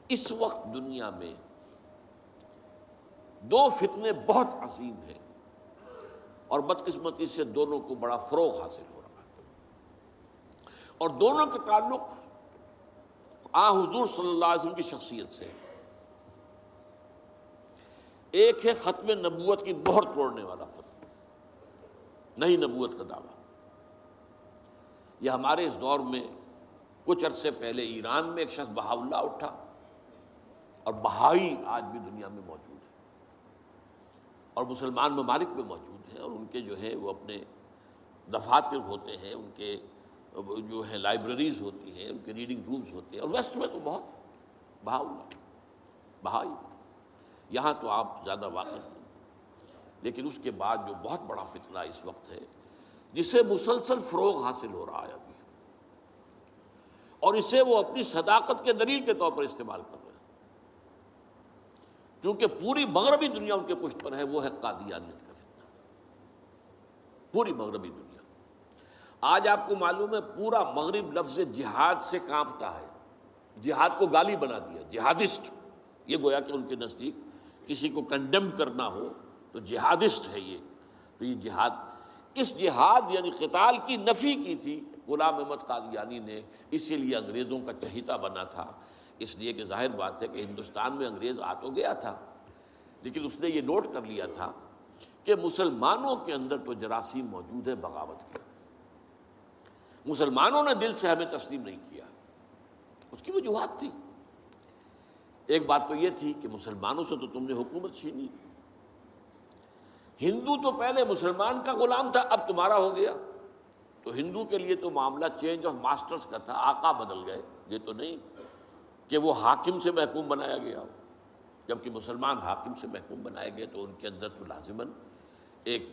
اس وقت دنیا میں دو فتنے بہت عظیم ہیں اور بدقسمتی سے دونوں کو بڑا فروغ حاصل ہو رہا ہے، اور دونوں کا تعلق حضور صلی اللہ علیہ وسلم کی شخصیت سے۔ ایک ہے ختم نبوت کی مہر توڑنے والا فتنہ، نئی نبوت کا دعویٰ۔ یہ ہمارے اس دور میں کچھ عرصے پہلے ایران میں ایک شخص بہاء اللہ اٹھا، اور بہائی آج بھی دنیا میں موجود ہے اور مسلمان ممالک میں موجود ہیں، اور ان کے جو ہے وہ اپنے دفاتر ہوتے ہیں، ان کے جو ہے لائبریریز ہوتی ہیں، ان کے ریڈنگ رومز ہوتے ہیں، اور ویسٹ میں تو بہت بہاء اللہ بہائی، یہاں تو آپ زیادہ واقف نہیں۔ لیکن اس کے بعد جو بہت بڑا فتنہ اس وقت ہے، جسے مسلسل فروغ حاصل ہو رہا ہے ابھی، اور اسے وہ اپنی صداقت کے دلیل کے طور پر استعمال کر رہے ہیں، کیونکہ پوری مغربی دنیا ان کے پشت پر ہے، وہ ہے قادیانیت کا فتنہ۔ پوری مغربی دنیا، آج آپ کو معلوم ہے پورا مغرب لفظ جہاد سے کانپتا ہے، جہاد کو گالی بنا دیا، جہادسٹ۔ یہ گویا کہ ان کے نزدیک کسی کو کنڈیم کرنا ہو تو جہادسٹ ہے یہ۔ تو یہ جہاد، اس جہاد یعنی قتال کی نفی کی تھی غلام احمد قادیانی نے، اسی لیے انگریزوں کا چہیتا بنا تھا، اس لیے کہ ظاہر بات ہے کہ ہندوستان میں انگریز آ تو گیا تھا، لیکن اس نے یہ نوٹ کر لیا تھا کہ مسلمانوں کے اندر تو جراثیم موجود ہے بغاوت کے، مسلمانوں نے دل سے ہمیں تسلیم نہیں کیا۔ اس کی وجوہات تھی، ایک بات تو یہ تھی کہ مسلمانوں سے تو تم نے حکومت چھینی، ہندو تو پہلے مسلمان کا غلام تھا، اب تمہارا ہو گیا، تو ہندو کے لیے تو معاملہ چینج آف ماسٹرز کا تھا، آقا بدل گئے، یہ تو نہیں کہ وہ حاکم سے محکوم بنایا گیا ہو۔ جبکہ مسلمان حاکم سے محکوم بنائے گئے تو ان کے اندر تو لازماً ایک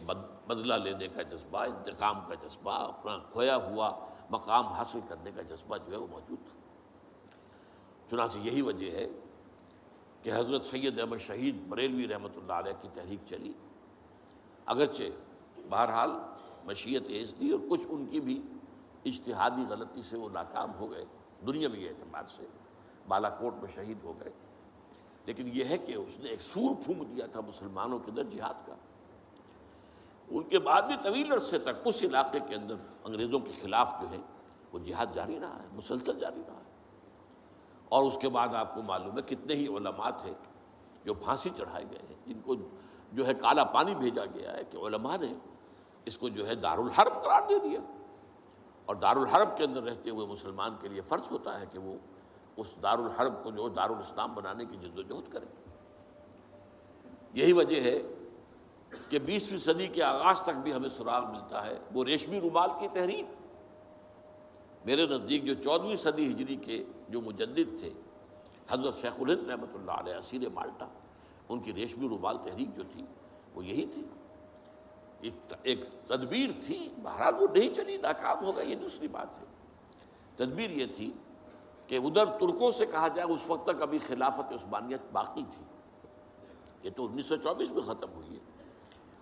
بدلہ لینے کا جذبہ، انتقام کا جذبہ، اپنا کھویا ہوا مقام حاصل کرنے کا جذبہ جو ہے وہ موجود تھا۔ چنانچہ یہی وجہ ہے کہ حضرت سید احمد شہید بریلوی رحمۃ اللہ علیہ کی تحریک چلی، اگرچہ بہرحال مشیت ایز دی اور کچھ ان کی بھی اجتہادی غلطی سے وہ ناکام ہو گئے، دنیاوی اعتبار سے بالا کوٹ میں شہید ہو گئے، لیکن یہ ہے کہ اس نے ایک سور پھونک دیا تھا مسلمانوں کے اندر جہاد کا۔ ان کے بعد بھی طویل عرصے تک اس علاقے کے اندر انگریزوں کے خلاف جو ہے وہ جہاد جاری رہا ہے، مسلسل جاری رہا ہے۔ اور اس کے بعد آپ کو معلوم ہے کتنے ہی علماء تھے جو پھانسی چڑھائے گئے ہیں، جن کو جو ہے کالا پانی بھیجا گیا ہے کہ علماء نے اس کو جو ہے دارالحرب قرار دے دیا، اور دارالحرب کے اندر رہتے ہوئے مسلمان کے لیے فرض ہوتا ہے کہ وہ اس دارالحرب کو جو دارالاسلام بنانے کی جدوجہد کریں۔ یہی وجہ ہے کہ 20ویں صدی کے آغاز تک بھی ہمیں سراغ ملتا ہے وہ ریشمی رومال کی تحریک۔ میرے نزدیک جو 14ویں صدی ہجری کے جو مجدد تھے حضرت شیخ الہند رحمۃ اللہ علیہ اسیر مالٹا، ان کی ریشمی رومال تحریک جو تھی وہ یہی تھی، ایک تدبیر تھی، بہرحال وہ نہیں چلی، ناکام ہو گئی، یہ دوسری بات ہے۔ تدبیر یہ تھی کہ ادھر ترکوں سے کہا جائے اس وقت تک ابھی خلافت عثمانیت باقی تھی، یہ تو 1924 میں ختم ہوئی ہے،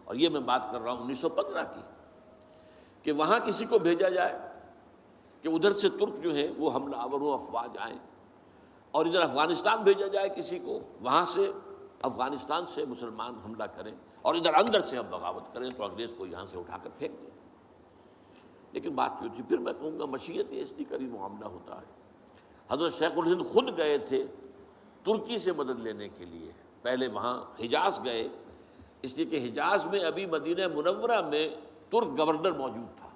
اور یہ میں بات کر رہا ہوں 1915 کی، کہ وہاں کسی کو بھیجا جائے کہ ادھر سے ترک جو ہے وہ حملہ آور ہو، افواج آئیں، اور ادھر افغانستان بھیجا جائے کسی کو، وہاں سے افغانستان سے مسلمان حملہ کریں اور ادھر اندر سے ہم بغاوت کریں تو انگریز کو یہاں سے اٹھا کر پھینک دیں۔ لیکن بات جو تھی، پھر میں کہوں گا مشیت ایسی کا بھی معاملہ ہوتا ہے۔ حضرت شیخ الہند خود گئے تھے ترکی سے مدد لینے کے لیے، پہلے وہاں حجاز گئے، اس لیے کہ حجاز میں ابھی مدینہ منورہ میں ترک گورنر موجود تھا،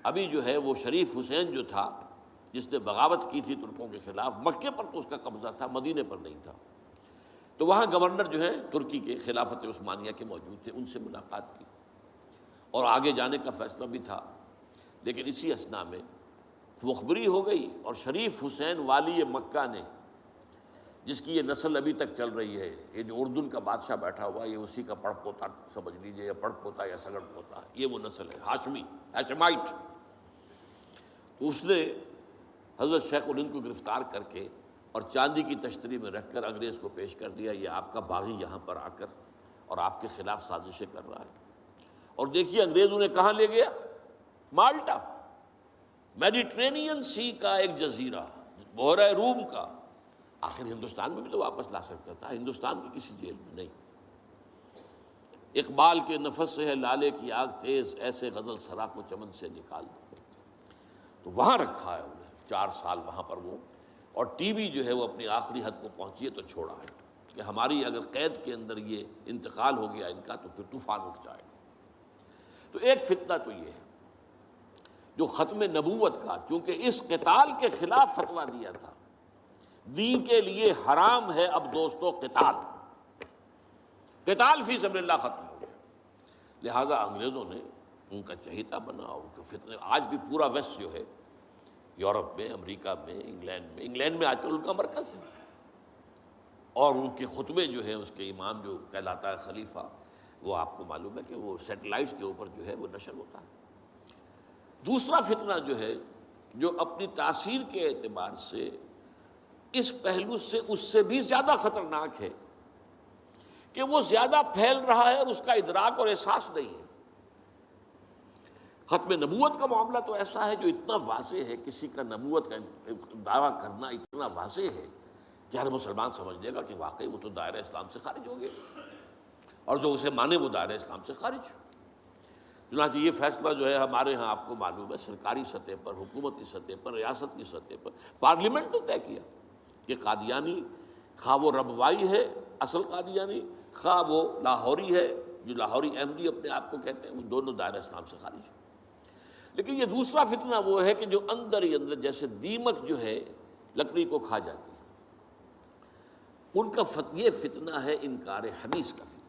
ابھی جو ہے وہ شریف حسین جو تھا جس نے بغاوت کی تھی ترکوں کے خلاف، مکے پر تو اس کا قبضہ تھا، مدینے پر نہیں تھا، تو وہاں گورنر جو ہے ترکی کے خلافت عثمانیہ کے موجود تھے، ان سے ملاقات کی اور آگے جانے کا فیصلہ بھی تھا۔ لیکن اسی اثناء میں مخبری ہو گئی، اور شریف حسین والی مکہ نے، جس کی یہ نسل ابھی تک چل رہی ہے، یہ جو اردن کا بادشاہ بیٹھا ہوا یہ اسی کا پڑ پوتا سمجھ لیجئے، یا پڑ پوتا یا سگڑ پوتا، یہ وہ نسل ہے ہاشمی، ہاشمائٹ۔ تو اس نے حضرت شیخ الہند کو گرفتار کر کے اور چاندی کی تشتری میں رکھ کر انگریز کو پیش کر دیا، یہ آپ کا باغی یہاں پر آ کر اور آپ کے خلاف سازشیں کر رہا ہے۔ اور دیکھیے انگریز انہیں کہاں لے گیا، مالٹا، میڈیٹرینین سی کا ایک جزیرہ، بحیرہ روم کا، آخر ہندوستان میں بھی تو واپس لا سکتا تھا، ہندوستان کی کسی جیل میں نہیں۔ اقبال کے نفس سے ہے لالے کی آگ تیز، ایسے غزل سرا کو چمن سے نکال دو، تو وہاں رکھا ہے انہیں 4 سال وہاں پر وہ، اور ٹی وی جو ہے وہ اپنی آخری حد کو پہنچی ہے تو چھوڑا ہے کہ ہماری اگر قید کے اندر یہ انتقال ہو گیا ان کا تو پھر طوفان اٹھ جائے گا۔ تو ایک فتنہ تو یہ ہے جو ختم نبوت کا، چونکہ اس قتال کے خلاف فتویٰ دیا تھا، دین کے لیے حرام ہے اب دوستو قتال، قتال فی سبیل اللہ ختم ہو گیا، لہذا انگریزوں نے ان کا چہیتا بنا، ان کے فتنے، آج بھی پورا ویسٹ جو ہے یورپ میں، امریکہ میں، انگلینڈ میں آج کل ان کا مرکز ہے، اور ان کے خطبے جو ہیں اس کے امام جو کہلاتا ہے خلیفہ، وہ آپ کو معلوم ہے کہ وہ سیٹلائٹس کے اوپر جو ہے وہ نشر ہوتا ہے۔ دوسرا فتنہ جو ہے جو اپنی تاثیر کے اعتبار سے اس پہلو سے اس سے بھی زیادہ خطرناک ہے کہ وہ زیادہ پھیل رہا ہے اور اس کا ادراک اور احساس نہیں ہے۔ ختم نبوت کا معاملہ تو ایسا ہے جو اتنا واضح ہے، کسی کا نبوت کا دعویٰ کرنا اتنا واضح ہے کہ ہر مسلمان سمجھ لے گا کہ واقعی وہ تو دائرہ اسلام سے خارج ہو گئے، اور جو اسے مانے وہ دائرہ اسلام سے خارج۔ چنانچہ یہ فیصلہ جو ہے ہمارے ہاں آپ کو معلوم ہے سرکاری سطح پر، حکومتی سطح پر، ریاست کی سطح پر، پارلیمنٹ نے طے کیا کہ قادیانی خواہ وہ ربوائی ہے اصل قادیانی، خواہ وہ لاہوری ہے جو لاہوری احمدی اپنے آپ کو کہتے ہیں، وہ دونوں دائرہ اسلام سے خارج ہیں۔ لیکن یہ دوسرا فتنہ وہ ہے کہ جو اندر ہی اندر جیسے دیمک جو ہے لکڑی کو کھا جاتی ہے، ان کا یہ فتنہ ہے انکار حدیث کا فتنہ۔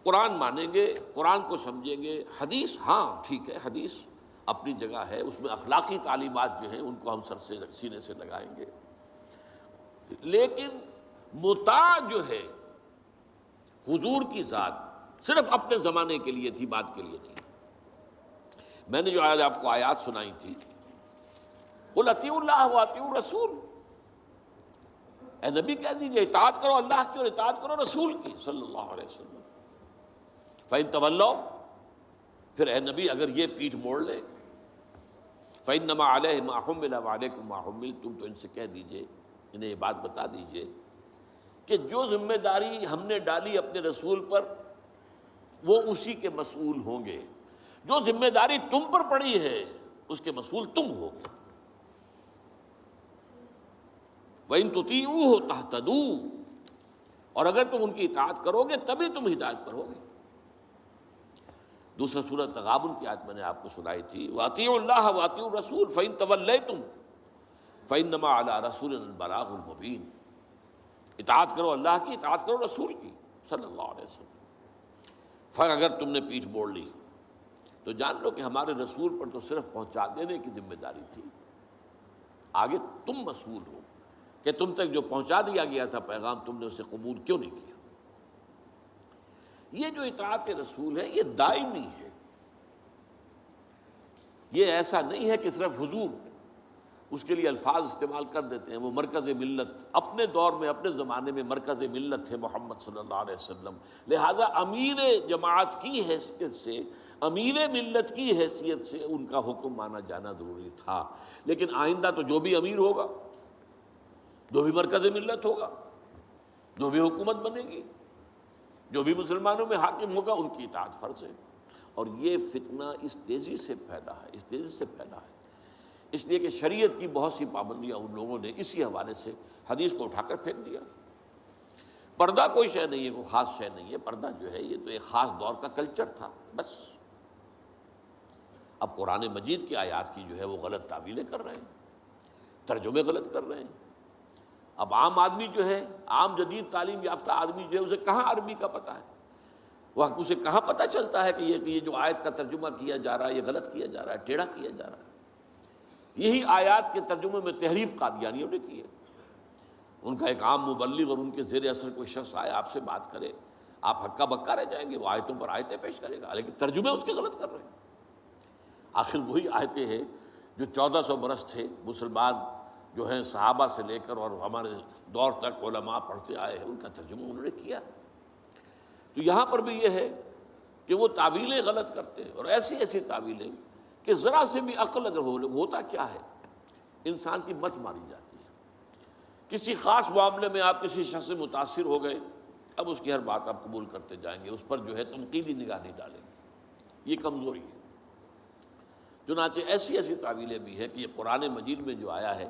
قرآن مانیں گے، قرآن کو سمجھیں گے، حدیث ہاں ٹھیک ہے، حدیث اپنی جگہ ہے، اس میں اخلاقی تعلیمات جو ہیں ان کو ہم سر سے سینے سے لگائیں گے، لیکن مطاع جو ہے حضور کی ذات صرف اپنے زمانے کے لیے تھی، بات کے لیے نہیں۔ میں نے جو آج آپ کو آیات سنائی تھی، قل اطیعوا اللہ واطیعوا الرسول، اے نبی کہہ دیجئے اطاعت کرو اللہ کی اور اطاعت کرو رسول کی صلی اللہ علیہ وسلم۔ فَإِن تَوَلَّوْا، پھر اے نبی اگر یہ پیٹھ موڑ لے، فَإِنَّمَا عَلَيْهِ مَا حُمِّلَ وَعَلَيْكُمْ مَا حُمِّلْتُمْ، تو ان سے کہہ دیجئے، انہیں یہ بات بتا دیجئے کہ جو ذمہ داری ہم نے ڈالی اپنے رسول پر وہ اسی کے مسئول ہوں گے، جو ذمہ داری تم پر پڑی ہے اس کے مسئول تم ہوگے۔ وَإِن تُطِيعُوهُ تَهْتَدُوا، اور اگر تم ان کی اطاعت کرو گے تبھی تم ہدایت پر ہوگے۔ دوسرا سورۃ تغابن کی آیت میں نے آپ کو سنائی تھی، وَأَطِيعُوا اللَّهَ وَأَطِيعُوا الرَّسُولَ فَإِن تَوَلَّيْتُمْ فَإِنَّمَا عَلَىٰ رَسُولِنَا الْبَلَاغُ الْمُبِينُ، اطاعت کرو اللہ کی، اطاعت کرو رسول کی صلی اللہ علیہ وسلم۔ پھر اگر تم نے پیٹھ موڑ لی تو جان لو کہ ہمارے رسول پر تو صرف پہنچا دینے کی ذمہ داری تھی، آگے تم مسئول ہو کہ تم تک جو پہنچا دیا گیا تھا پیغام تم نے اسے قبول کیوں نہیں کیا۔ یہ جو اطاعت رسول ہے یہ دائمی ہے، یہ ایسا نہیں ہے کہ صرف حضور اس کے لیے الفاظ استعمال کر دیتے ہیں۔ وہ مرکز ملت اپنے دور میں اپنے زمانے میں مرکز ملت تھے محمد صلی اللہ علیہ وسلم، لہٰذا امیر جماعت کی حیثیت سے، امیر ملت کی حیثیت سے ان کا حکم مانا جانا ضروری تھا۔ لیکن آئندہ تو جو بھی امیر ہوگا، جو بھی مرکز ملت ہوگا، جو بھی حکومت بنے گی، جو بھی مسلمانوں میں حاکم ہوگا، ان کی اطاعت فرض ہے۔ اور یہ فتنہ اس تیزی سے پھیلا ہے، اس تیزی سے پھیلا ہے، اس لیے کہ شریعت کی بہت سی پابندیاں ان لوگوں نے اسی حوالے سے حدیث کو اٹھا کر پھینک دیا۔ پردہ کوئی شے نہیں ہے، کوئی خاص شے نہیں ہے، پردہ جو ہے یہ تو ایک خاص دور کا کلچر تھا بس۔ اب قرآن مجید کی آیات کی جو ہے وہ غلط تعویلیں کر رہے ہیں، ترجمے غلط کر رہے ہیں۔ اب عام آدمی جو ہے، عام جدید تعلیم یافتہ آدمی جو ہے، اسے کہاں عربی کا پتہ ہے، وہ اسے کہاں پتہ چلتا ہے کہ یہ جو آیت کا ترجمہ کیا جا رہا ہے یہ غلط کیا جا رہا ہے، ٹیڑھا کیا جا رہا ہے۔ یہی آیات کے ترجمے میں تحریف قادیانیوں نے کی ہے۔ ان کا ایک عام مبلغ اور ان کے زیر اثر کوئی شخص آئے آپ سے بات کرے، آپ ہکا بکا رہ جائیں گے، وہ آیتوں پر آیتیں پیش کرے گا، لیکن ترجمے اس کے غلط کر رہے ہیں۔ آخر وہی آیتیں ہیں جو 1400 برس تھے مسلمان جو ہیں صحابہ سے لے کر اور ہمارے دور تک علماء پڑھتے آئے ہیں، ان کا ترجمہ انہوں نے کیا۔ تو یہاں پر بھی یہ ہے کہ وہ تعویلیں غلط کرتے ہیں، اور ایسی ایسی تعویلیں کہ ذرا سے بھی عقل اگر ہوتا کیا ہے، انسان کی مت ماری جاتی ہے۔ کسی خاص معاملے میں آپ کسی شخص سے متاثر ہو گئے، اب اس کی ہر بات آپ قبول کرتے جائیں گے، اس پر جو ہے تنقیدی نگاہ نہیں ڈالیں گے، یہ کمزوری ہے۔ چنانچہ ایسی ایسی تعویلیں بھی ہیں کہ یہ قرآن مجید میں جو آیا ہے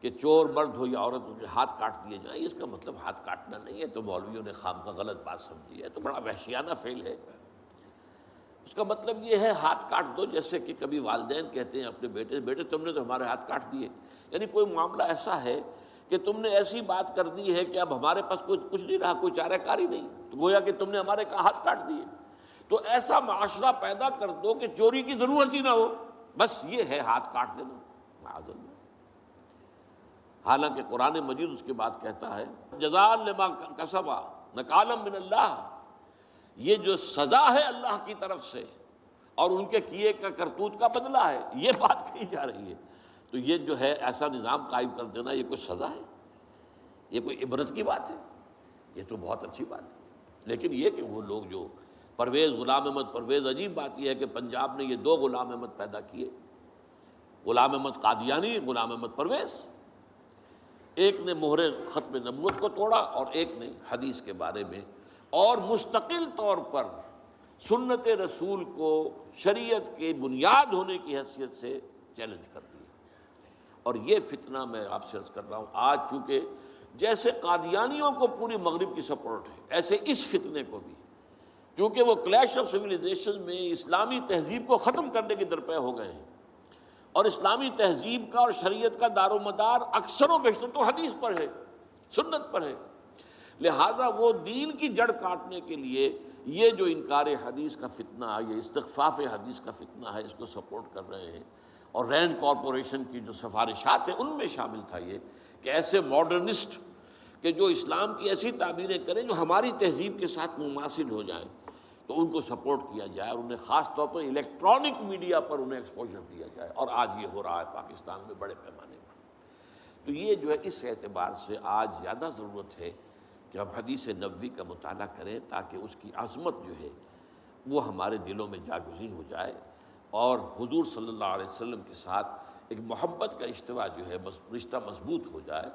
کہ چور مرد ہو یا عورت ہو کے ہاتھ کاٹ دیے جائیں، اس کا مطلب ہاتھ کاٹنا نہیں ہے، تو مولویوں نے خامخواہ غلط بات سمجھی ہے، تو بڑا وحشیانہ فعل ہے۔ اس کا مطلب یہ ہے ہاتھ کاٹ دو، جیسے کہ کبھی والدین کہتے ہیں اپنے بیٹے، بیٹے تم نے تو ہمارے ہاتھ کاٹ دیے، یعنی کوئی معاملہ ایسا ہے کہ تم نے ایسی بات کر دی ہے کہ اب ہمارے پاس کچھ نہیں رہا، کوئی چارہ کاری نہیں، تو گویا کہ تم نے ہمارے ہاتھ کاٹ دیے۔ تو ایسا معاشرہ پیدا کر دو کہ چوری کی ضرورت ہی نہ ہو، بس یہ ہے ہاتھ کاٹ دینا، معاذ اللہ۔ حالانکہ قرآن مجید اس کے بعد کہتا ہے جزاء لما کسبا نکالا من اللہ، یہ جو سزا ہے اللہ کی طرف سے اور ان کے کیے کا کرتوت کا بدلہ ہے، یہ بات کہی جا رہی ہے۔ تو یہ جو ہے ایسا نظام قائم کر دینا، یہ کوئی سزا ہے، یہ کوئی عبرت کی بات ہے، یہ تو بہت اچھی بات ہے۔ لیکن یہ کہ وہ لوگ جو پرویز غلام احمد پرویز، عجیب بات یہ ہے کہ پنجاب نے یہ دو غلام احمد پیدا کیے، غلام احمد قادیانی، غلام احمد پرویز، ایک نے مہر ختم نبوت کو توڑا اور ایک نے حدیث کے بارے میں اور مستقل طور پر سنت رسول کو شریعت کے بنیاد ہونے کی حیثیت سے چیلنج کر دیا۔ اور یہ فتنہ میں آپ سے عرض کر رہا ہوں، آج چونکہ جیسے قادیانیوں کو پوری مغرب کی سپورٹ ہے، ایسے اس فتنے کو بھی، کیونکہ وہ کلیش آف سویلائزیشن میں اسلامی تہذیب کو ختم کرنے کے درپے ہو گئے ہیں، اور اسلامی تہذیب کا اور شریعت کا دار و مدار اکثر و بیشتر تو حدیث پر ہے، سنت پر ہے، لہٰذا وہ دین کی جڑ کاٹنے کے لیے یہ جو انکار حدیث کا فتنہ، یہ استخفاف حدیث کا فتنہ ہے، اس کو سپورٹ کر رہے ہیں۔ اور رینڈ کارپوریشن کی جو سفارشات ہیں ان میں شامل تھا یہ کہ ایسے ماڈرنسٹ کہ جو اسلام کی ایسی تعبیریں کریں جو ہماری تہذیب کے ساتھ مماثل ہو جائیں، تو ان کو سپورٹ کیا جائے اور انہیں خاص طور پر الیکٹرانک میڈیا پر انہیں ایکسپوجر دیا جائے، اور آج یہ ہو رہا ہے پاکستان میں بڑے پیمانے پر۔ تو یہ جو ہے اس اعتبار سے آج زیادہ ضرورت ہے کہ ہم حدیث نبوی کا مطالعہ کریں، تاکہ اس کی عظمت جو ہے وہ ہمارے دلوں میں جاگزیں ہو جائے، اور حضور صلی اللہ علیہ وسلم کے ساتھ ایک محبت کا اشتوا جو ہے رشتہ مضبوط ہو جائے۔